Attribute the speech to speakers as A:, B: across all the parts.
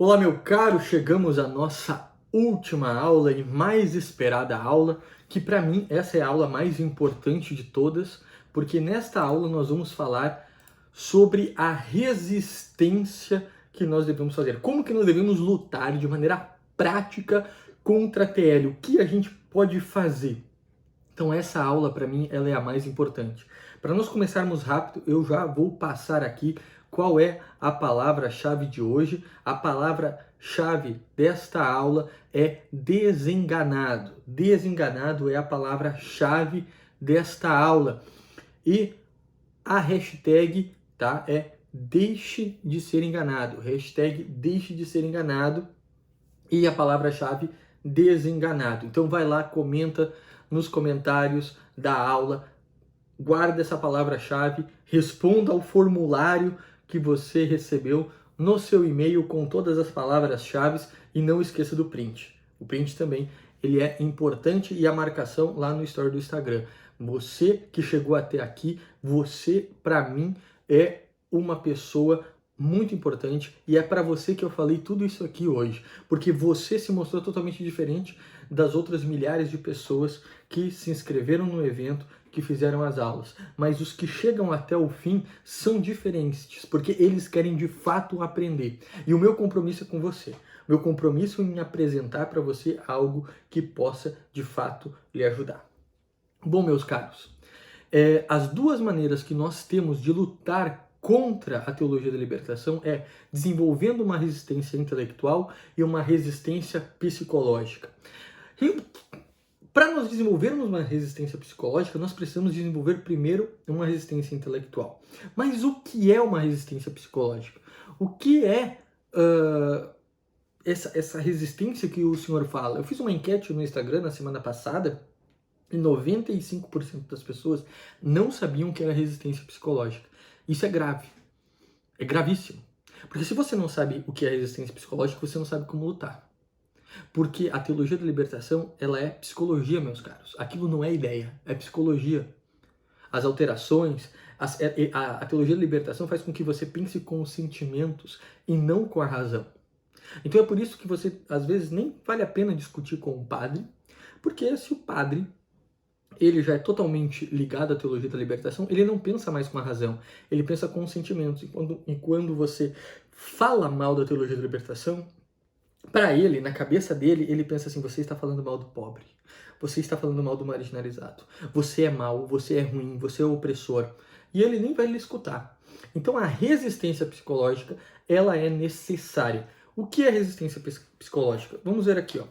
A: Olá, meu caro, chegamos à nossa última aula e mais esperada aula, que para mim essa é a aula mais importante de todas, porque nesta aula nós vamos falar sobre a resistência que nós devemos fazer. Como que nós devemos lutar de maneira prática contra a TL? O que a gente pode fazer? Então essa aula para mim ela é a mais importante. Para nós começarmos rápido, eu já vou passar aqui qual é a palavra-chave de hoje. A palavra-chave desta aula é desenganado. Desenganado é a palavra-chave desta aula. E a hashtag, tá, é deixe de ser enganado. Hashtag deixe de ser enganado. E a palavra-chave desenganado. Então vai lá, comenta nos comentários da aula, guarda essa palavra-chave, responda ao formulário que você recebeu no seu e-mail com todas as palavras-chave e não esqueça do print. O print também ele é importante e a marcação lá no story do Instagram. Você que chegou até aqui, você para mim é uma pessoa muito importante e é para você que eu falei tudo isso aqui hoje, porque você se mostrou totalmente diferente das outras milhares de pessoas que se inscreveram no evento, que fizeram as aulas, mas os que chegam até o fim são diferentes, porque eles querem de fato aprender. E o meu compromisso é com você. Meu compromisso em apresentar para você algo que possa de fato lhe ajudar. Bom, meus caros, as duas maneiras que nós temos de lutar contra a teologia da libertação é desenvolvendo uma resistência intelectual e uma resistência psicológica. Para nós desenvolvermos uma resistência psicológica, nós precisamos desenvolver primeiro uma resistência intelectual. Mas o que é uma resistência psicológica? O que é essa resistência que o senhor fala? Eu fiz uma enquete no Instagram na semana passada e 95% das pessoas não sabiam o que era resistência psicológica. Isso é grave. É gravíssimo. Porque se você não sabe o que é resistência psicológica, você não sabe como lutar. Porque a teologia da libertação, ela é psicologia, meus caros. Aquilo não é ideia, é psicologia. As alterações, a teologia da libertação faz com que você pense com os sentimentos e não com a razão. Então é por isso que você, às vezes, nem vale a pena discutir com o padre, porque se o padre ele já é totalmente ligado à teologia da libertação, ele não pensa mais com a razão, ele pensa com os sentimentos. E quando você fala mal da teologia da libertação, para ele, na cabeça dele, ele pensa assim: você está falando mal do pobre, você está falando mal do marginalizado, você é mau, você é ruim, você é opressor. E ele nem vai lhe escutar. Então a resistência psicológica, ela é necessária. O que é resistência psicológica? Vamos ver aqui, ó.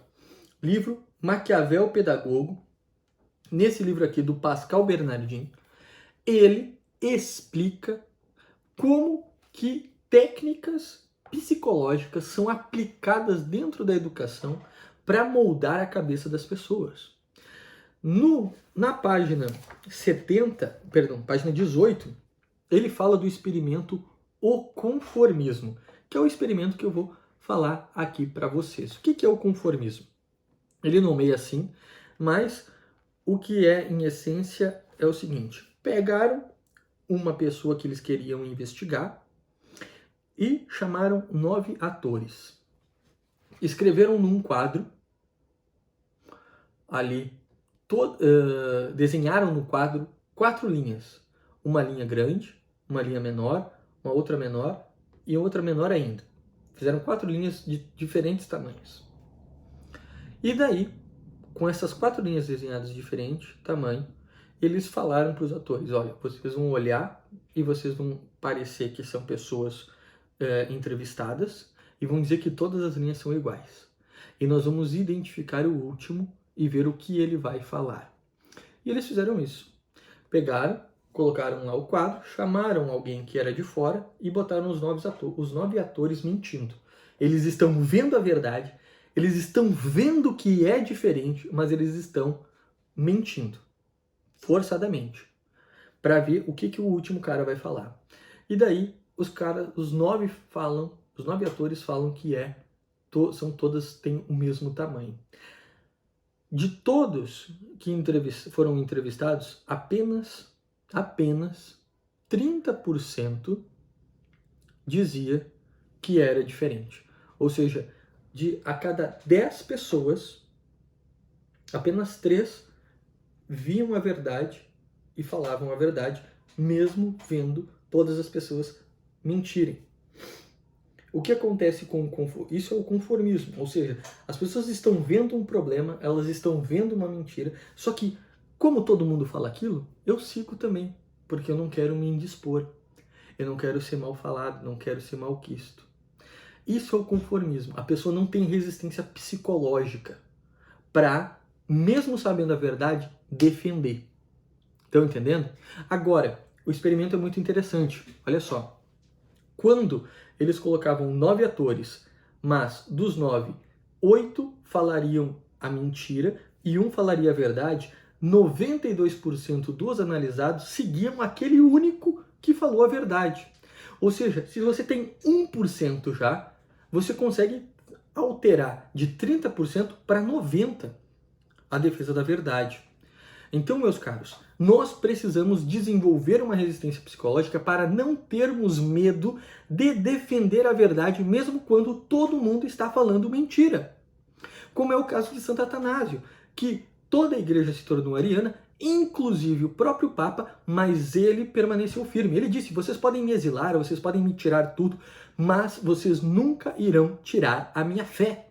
A: Livro Maquiavel Pedagogo. Nesse livro aqui do Pascal Bernardin, ele explica como que técnicas psicológicas são aplicadas dentro da educação para moldar a cabeça das pessoas. Na página 18, ele fala do experimento O Conformismo, que é o experimento que eu vou falar aqui para vocês. O que é o conformismo? Ele nomeia assim, mas o que é, em essência, é o seguinte: pegaram uma pessoa que eles queriam investigar e chamaram 9 atores. Escreveram num quadro, ali, desenharam no quadro 4 linhas. Uma linha grande, uma linha menor, uma outra menor e outra menor ainda. Fizeram 4 linhas de diferentes tamanhos. E daí, com essas 4 linhas desenhadas de diferente tamanho, eles falaram para os atores: olha, vocês vão olhar e vocês vão parecer que são pessoas entrevistadas e vão dizer que todas as linhas são iguais. E nós vamos identificar o último e ver o que ele vai falar. E eles fizeram isso. Pegaram, colocaram lá o quadro, chamaram alguém que era de fora e botaram os 9 atores mentindo. Eles estão vendo a verdade, eles estão vendo que é diferente, mas eles estão mentindo, forçadamente, para ver o que o último cara vai falar. E daí os 9 atores falam que são todas têm o mesmo tamanho. De todos que foram entrevistados, apenas 30% dizia que era diferente. Ou seja, a cada 10 pessoas, apenas 3 viam a verdade e falavam a verdade, mesmo vendo todas as pessoas mentirem. O que acontece com o conformismo? Isso é o conformismo, ou seja, as pessoas estão vendo um problema, elas estão vendo uma mentira, só que, como todo mundo fala aquilo, eu sigo também, porque eu não quero me indispor, eu não quero ser mal falado, não quero ser malquisto. Isso é o conformismo. A pessoa não tem resistência psicológica para, mesmo sabendo a verdade, defender. Estão entendendo? Agora, o experimento é muito interessante. Olha só. Quando eles colocavam 9 atores, mas dos 9, 8 falariam a mentira e 1 falaria a verdade, 92% dos analisados seguiam aquele único que falou a verdade. Ou seja, se você tem 1% já, você consegue alterar de 30% para 90% a defesa da verdade. Então, meus caros, nós precisamos desenvolver uma resistência psicológica para não termos medo de defender a verdade, mesmo quando todo mundo está falando mentira. Como é o caso de Santo Atanásio, que toda a igreja se tornou ariana, inclusive o próprio Papa, mas ele permaneceu firme. Ele disse, vocês podem me exilar, vocês podem me tirar tudo, mas vocês nunca irão tirar a minha fé.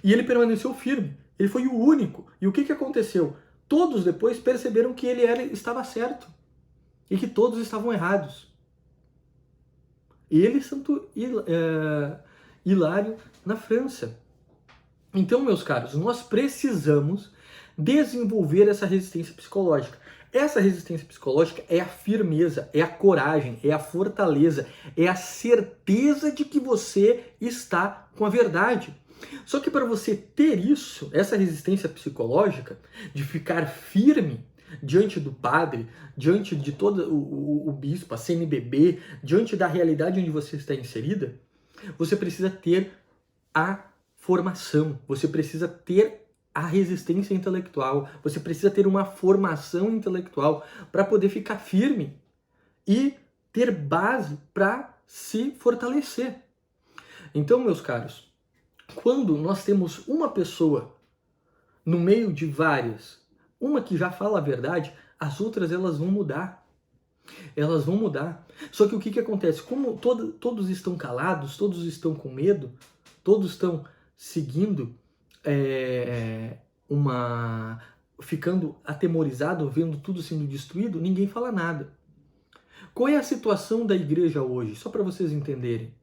A: E ele permaneceu firme. Ele foi o único. E o que aconteceu? Todos depois perceberam que ele estava certo. E que todos estavam errados. Ele, Santo Hilário, na França. Então, meus caros, nós precisamos desenvolver essa resistência psicológica. Essa resistência psicológica é a firmeza, é a coragem, é a fortaleza, é a certeza de que você está com a verdade. Só que para você ter isso, essa resistência psicológica, de ficar firme diante do padre, diante de todo o bispo, a CNBB, diante da realidade onde você está inserida, você precisa ter a formação, você precisa ter a resistência intelectual, você precisa ter uma formação intelectual para poder ficar firme e ter base para se fortalecer. Então, meus caros, quando nós temos uma pessoa no meio de várias, uma que já fala a verdade, as outras elas vão mudar. Elas vão mudar. Só que o que acontece? Como todos estão calados, todos estão com medo, todos estão seguindo ficando atemorizado, vendo tudo sendo destruído, ninguém fala nada. Qual é a situação da igreja hoje? Só para vocês entenderem,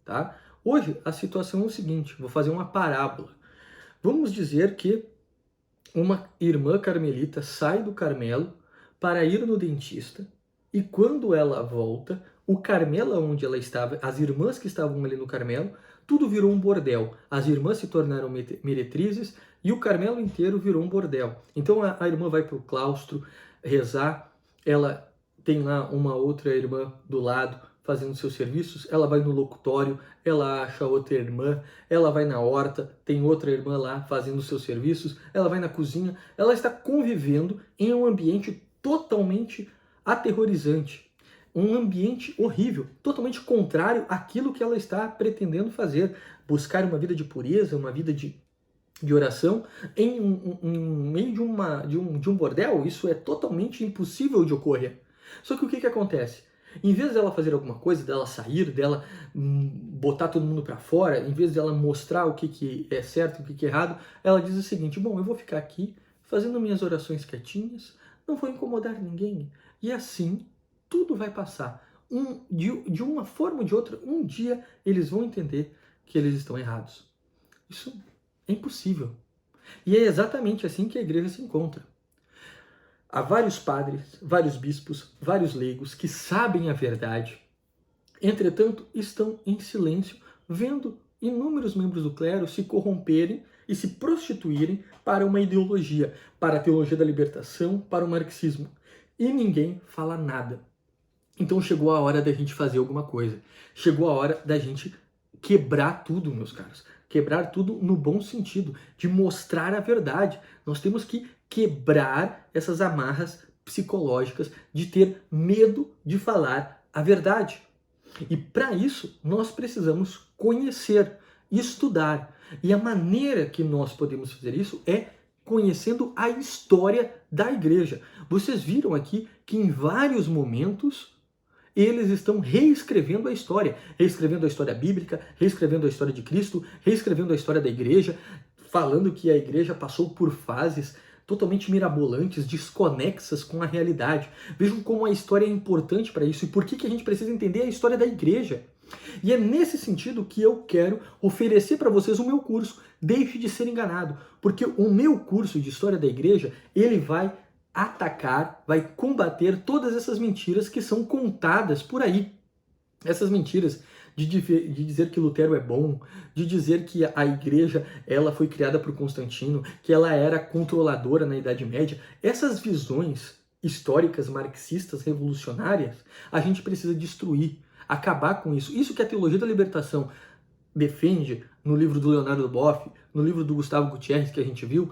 A: tá? Hoje a situação é o seguinte, vou fazer uma parábola. Vamos dizer que uma irmã carmelita sai do Carmelo para ir no dentista e quando ela volta, o Carmelo onde ela estava, as irmãs que estavam ali no Carmelo, tudo virou um bordel. As irmãs se tornaram meretrizes e o Carmelo inteiro virou um bordel. Então a irmã vai para o claustro rezar, ela tem lá uma outra irmã do lado fazendo seus serviços, ela vai no locutório, ela acha outra irmã, ela vai na horta, tem outra irmã lá fazendo seus serviços, ela vai na cozinha, ela está convivendo em um ambiente totalmente aterrorizante, um ambiente horrível, totalmente contrário àquilo que ela está pretendendo fazer, buscar uma vida de pureza, uma vida de oração em meio de um bordel. Isso é totalmente impossível de ocorrer. Só que o que acontece? Em vez dela fazer alguma coisa, dela sair, dela botar todo mundo para fora, em vez dela mostrar o que é certo e o que é errado, ela diz o seguinte, bom, eu vou ficar aqui fazendo minhas orações quietinhas, não vou incomodar ninguém. E assim, tudo vai passar. De uma forma ou de outra, um dia eles vão entender que eles estão errados. Isso é impossível. E é exatamente assim que a igreja se encontra. Há vários padres, vários bispos, vários leigos que sabem a verdade, entretanto estão em silêncio, vendo inúmeros membros do clero se corromperem e se prostituírem para uma ideologia, para a teologia da libertação, para o marxismo. E ninguém fala nada. Então chegou a hora da gente fazer alguma coisa. Chegou a hora da gente quebrar tudo, meus caros. Quebrar tudo no bom sentido, de mostrar a verdade. Nós temos que quebrar essas amarras psicológicas de ter medo de falar a verdade. E para isso, nós precisamos conhecer, estudar. E a maneira que nós podemos fazer isso é conhecendo a história da igreja. Vocês viram aqui que em vários momentos eles estão reescrevendo a história bíblica, reescrevendo a história de Cristo, reescrevendo a história da igreja, falando que a igreja passou por fases totalmente mirabolantes, desconexas com a realidade. Vejam como a história é importante para isso e por que a gente precisa entender a história da igreja. E é nesse sentido que eu quero oferecer para vocês o meu curso, Deixe de Ser Enganado, porque o meu curso de História da Igreja, ele vai atacar, vai combater todas essas mentiras que são contadas por aí. Essas mentiras de dizer que Lutero é bom, de dizer que a igreja ela foi criada por Constantino, que ela era controladora na Idade Média, essas visões históricas marxistas revolucionárias, a gente precisa destruir, acabar com isso. Isso que a teologia da libertação defende no livro do Leonardo Boff, no livro do Gustavo Gutierrez que a gente viu,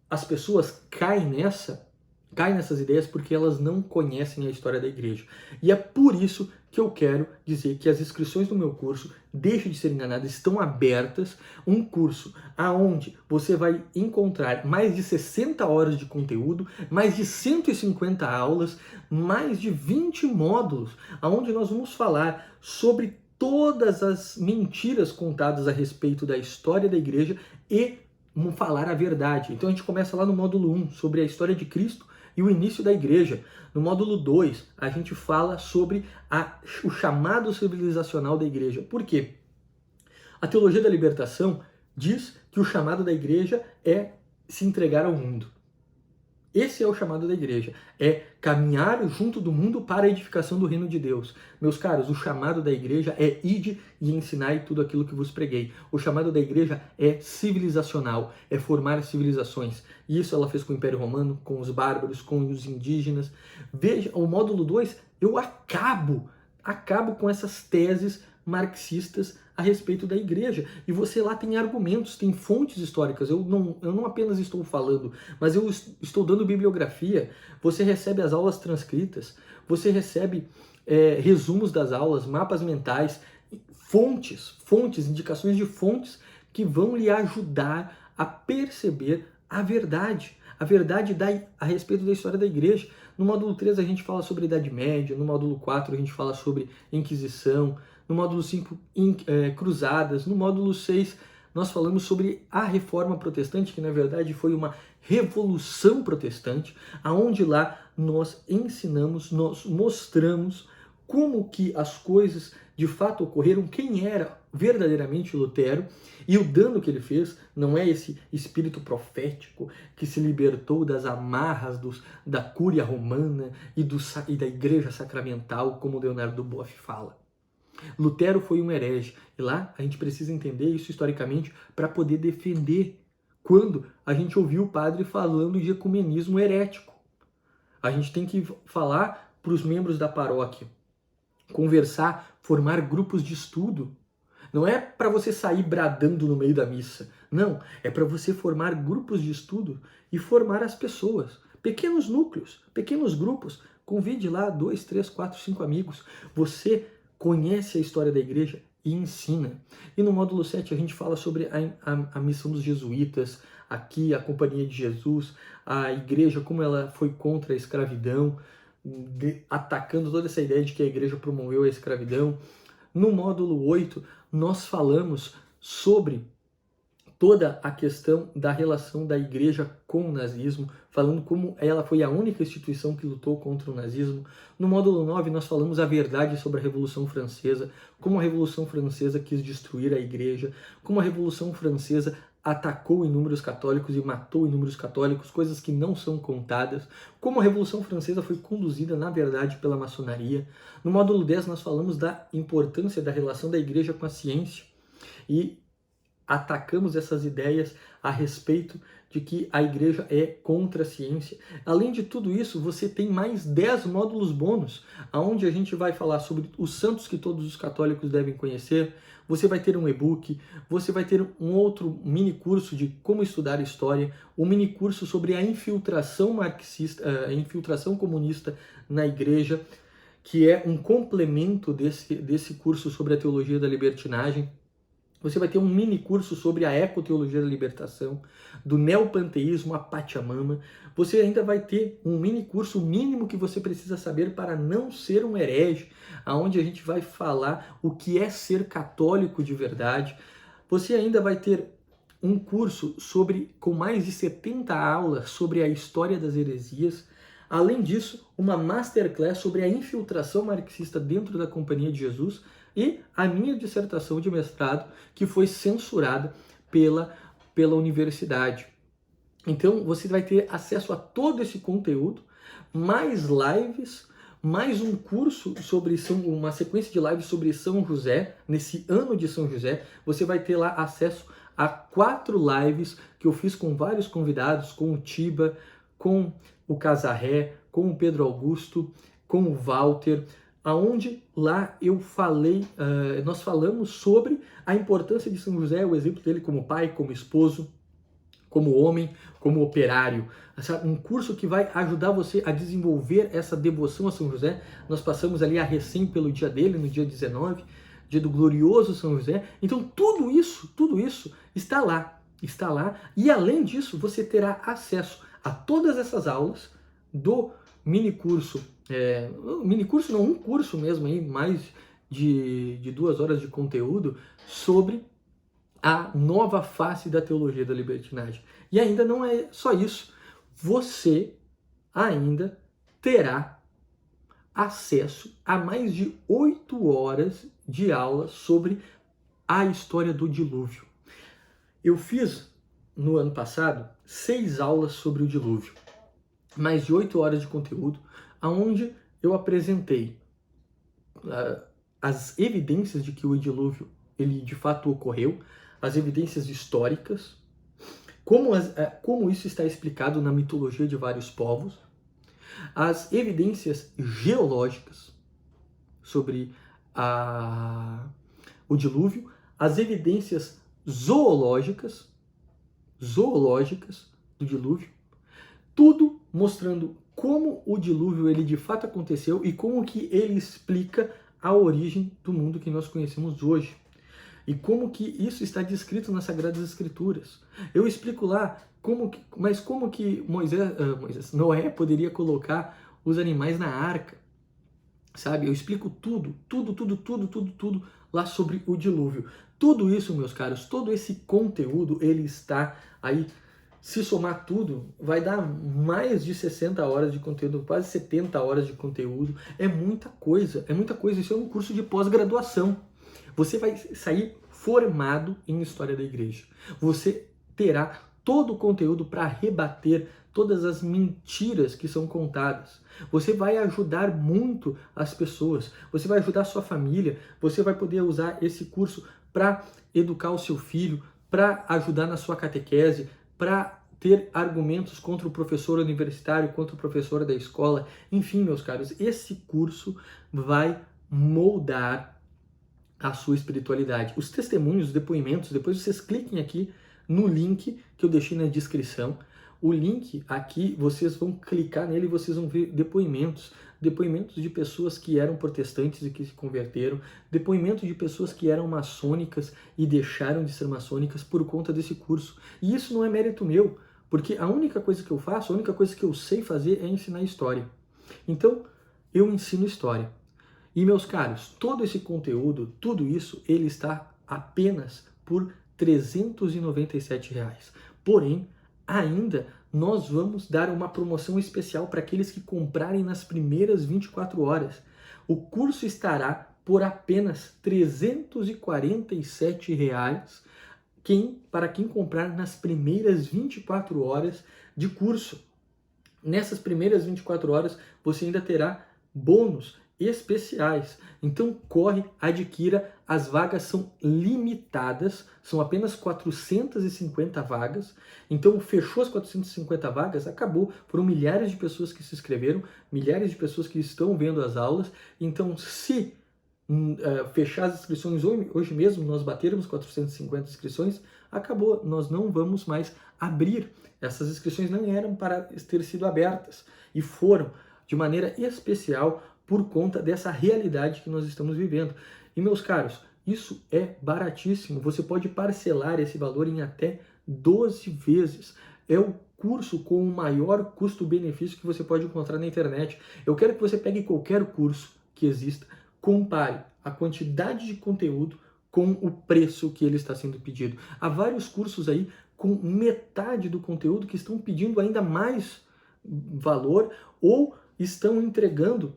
A: as pessoas caem nessas ideias porque elas não conhecem a história da igreja. E é por isso que eu quero dizer que as inscrições do meu curso Deixe de Ser Enganado estão abertas, um curso aonde você vai encontrar mais de 60 horas de conteúdo, mais de 150 aulas, mais de 20 módulos, aonde nós vamos falar sobre todas as mentiras contadas a respeito da história da igreja e vamos falar a verdade. Então a gente começa lá no módulo 1 sobre a história de Cristo e o início da igreja. No módulo 2, a gente fala sobre o chamado civilizacional da igreja. Por quê? A teologia da libertação diz que o chamado da igreja é se entregar ao mundo. Esse é o chamado da igreja, é caminhar junto do mundo para a edificação do reino de Deus. Meus caros, o chamado da igreja é ide e ensinai tudo aquilo que vos preguei. O chamado da igreja é civilizacional, é formar civilizações. E isso ela fez com o Império Romano, com os bárbaros, com os indígenas. Veja, o módulo 2, eu acabo com essas teses marxistas a respeito da igreja. E você lá tem argumentos, tem fontes históricas. Eu não apenas estou falando, mas eu estou dando bibliografia. Você recebe as aulas transcritas, você recebe resumos das aulas, mapas mentais, fontes, indicações de fontes que vão lhe ajudar a perceber a verdade a respeito da história da igreja. No módulo 3 a gente fala sobre a Idade Média, no módulo 4 a gente fala sobre Inquisição, no módulo 5, Cruzadas, no módulo 6 nós falamos sobre a Reforma Protestante, que na verdade foi uma revolução protestante, aonde lá nós ensinamos, nós mostramos como que as coisas de fato ocorreram, quem era verdadeiramente Lutero e o dano que ele fez. Não é esse espírito profético que se libertou das amarras da cúria romana e da igreja sacramental, como Leonardo Boff fala. Lutero foi um herege, e lá a gente precisa entender isso historicamente para poder defender quando a gente ouviu o padre falando de ecumenismo herético. A gente tem que falar para os membros da paróquia, conversar, formar grupos de estudo. Não é para você sair bradando no meio da missa. Não, é para você formar grupos de estudo e formar as pessoas. Pequenos núcleos, pequenos grupos. Convide lá 2, 3, 4, 5 amigos. Você conhece a história da igreja e ensina. E no módulo 7 a gente fala sobre a missão dos jesuítas, aqui a Companhia de Jesus, a igreja, como ela foi contra a escravidão, atacando toda essa ideia de que a igreja promoveu a escravidão. No módulo 8, nós falamos sobre toda a questão da relação da igreja com o nazismo, falando como ela foi a única instituição que lutou contra o nazismo. No módulo 9, nós falamos a verdade sobre a Revolução Francesa, como a Revolução Francesa quis destruir a igreja, como a Revolução Francesa atacou inúmeros católicos e matou inúmeros católicos, coisas que não são contadas, como a Revolução Francesa foi conduzida, na verdade, pela maçonaria. No módulo 10, nós falamos da importância da relação da igreja com a ciência e atacamos essas ideias a respeito de que a igreja é contra a ciência. Além de tudo isso, você tem mais 10 módulos bônus, onde a gente vai falar sobre os santos que todos os católicos devem conhecer. Você vai ter um e-book, você vai ter um outro mini curso de como estudar história, um mini curso sobre a infiltração marxista, a infiltração comunista na igreja, que é um complemento desse curso sobre a teologia da libertinagem. Você vai ter um mini curso sobre a ecoteologia da libertação, do neopanteísmo a Pachamama. Você ainda vai ter um mini curso, o mínimo que você precisa saber para não ser um herege, aonde a gente vai falar o que é ser católico de verdade. Você ainda vai ter um curso com mais de 70 aulas sobre a história das heresias. Além disso, uma masterclass sobre a infiltração marxista dentro da Companhia de Jesus e a minha dissertação de mestrado, que foi censurada pela universidade. Então, você vai ter acesso a todo esse conteúdo, mais lives, mais um curso sobre uma sequência de lives sobre São José, nesse ano de São José. Você vai ter lá acesso a 4 lives que eu fiz com vários convidados, com o Tiba, com o Casarré, com o Pedro Augusto, com o Walter, aonde lá nós falamos sobre a importância de São José, o exemplo dele como pai, como esposo, como homem, como operário. Um curso que vai ajudar você a desenvolver essa devoção a São José. Nós passamos ali a recém pelo dia dele, no dia 19, dia do glorioso São José. Então tudo isso está lá. E além disso, você terá acesso a todas essas aulas do mini curso, um curso mesmo aí, mais de 2 horas de conteúdo sobre a nova face da teologia da libertinagem. E ainda não é só isso, você ainda terá acesso a mais de 8 horas de aula sobre a história do dilúvio. Eu fiz no ano passado 6 aulas sobre o dilúvio, mais de 8 horas de conteúdo, onde eu apresentei as evidências de que o dilúvio ele de fato ocorreu, as evidências históricas, como isso está explicado na mitologia de vários povos, as evidências geológicas sobre o dilúvio, as evidências zoológicas do dilúvio, tudo mostrando como o dilúvio ele de fato aconteceu e como que ele explica a origem do mundo que nós conhecemos hoje. E como que isso está descrito nas Sagradas Escrituras. Eu explico lá como que Noé poderia colocar os animais na arca. Sabe? Eu explico tudo lá sobre o dilúvio. Tudo isso, meus caros, todo esse conteúdo, ele está aí. Se somar tudo, vai dar mais de 60 horas de conteúdo, quase 70 horas de conteúdo. É muita coisa. Isso é um curso de pós-graduação. Você vai sair formado em História da Igreja. Você terá todo o conteúdo para rebater todas as mentiras que são contadas. Você vai ajudar muito as pessoas. Você vai ajudar a sua família. Você vai poder usar esse curso para educar o seu filho, para ajudar na sua catequese, para ter argumentos contra o professor universitário, contra o professor da escola. Enfim, meus caros, esse curso vai moldar a sua espiritualidade. Os testemunhos, os depoimentos, depois vocês cliquem aqui no link que eu deixei na descrição. O link aqui, vocês vão clicar nele e vocês vão ver depoimentos de pessoas que eram protestantes e que se converteram, depoimentos de pessoas que eram maçônicas e deixaram de ser maçônicas por conta desse curso. E isso não é mérito meu, porque a única coisa que eu faço, a única coisa que eu sei fazer é ensinar história. Então, eu ensino história. E, meus caros, todo esse conteúdo, tudo isso, ele está apenas por R$ 397. Porém, ainda nós vamos dar uma promoção especial para aqueles que comprarem nas primeiras 24 horas. O curso estará por apenas R$ 347 para quem comprar nas primeiras 24 horas de curso. Nessas primeiras 24 horas, você ainda terá bônus especiais. Então corre, adquira, as vagas são limitadas, são apenas 450 vagas. Então fechou as 450 vagas, acabou. Foram milhares de pessoas que se inscreveram, milhares de pessoas que estão vendo as aulas. Então se fechar as inscrições hoje mesmo, nós batermos 450 inscrições, acabou. Nós não vamos mais abrir. Essas inscrições não eram para ter sido abertas e foram de maneira especial por conta dessa realidade que nós estamos vivendo. E, meus caros, isso é baratíssimo. Você pode parcelar esse valor em até 12 vezes. É o curso com o maior custo-benefício que você pode encontrar na internet. Eu quero que você pegue qualquer curso que exista, compare a quantidade de conteúdo com o preço que ele está sendo pedido. Há vários cursos aí com metade do conteúdo que estão pedindo ainda mais valor ou estão entregando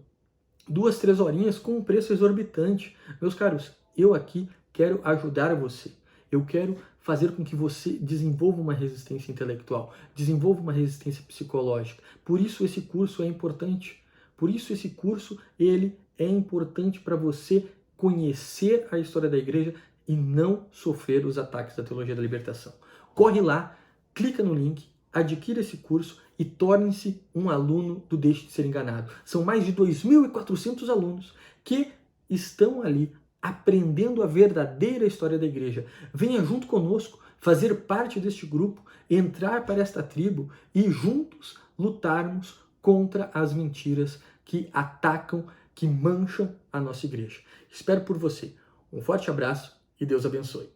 A: 2, 3 horinhas com um preço exorbitante. Meus caros, eu aqui quero ajudar você. Eu quero fazer com que você desenvolva uma resistência intelectual, desenvolva uma resistência psicológica. Por isso esse curso é importante. Por isso esse curso, ele é importante para você conhecer a história da igreja e não sofrer os ataques da teologia da libertação. Corre lá, clica no link, adquira esse curso e torne-se um aluno do Deixe de Ser Enganado. São mais de 2.400 alunos que estão ali aprendendo a verdadeira história da igreja. Venha junto conosco, fazer parte deste grupo, entrar para esta tribo e juntos lutarmos contra as mentiras que atacam, que mancham a nossa igreja. Espero por você. Um forte abraço e Deus abençoe.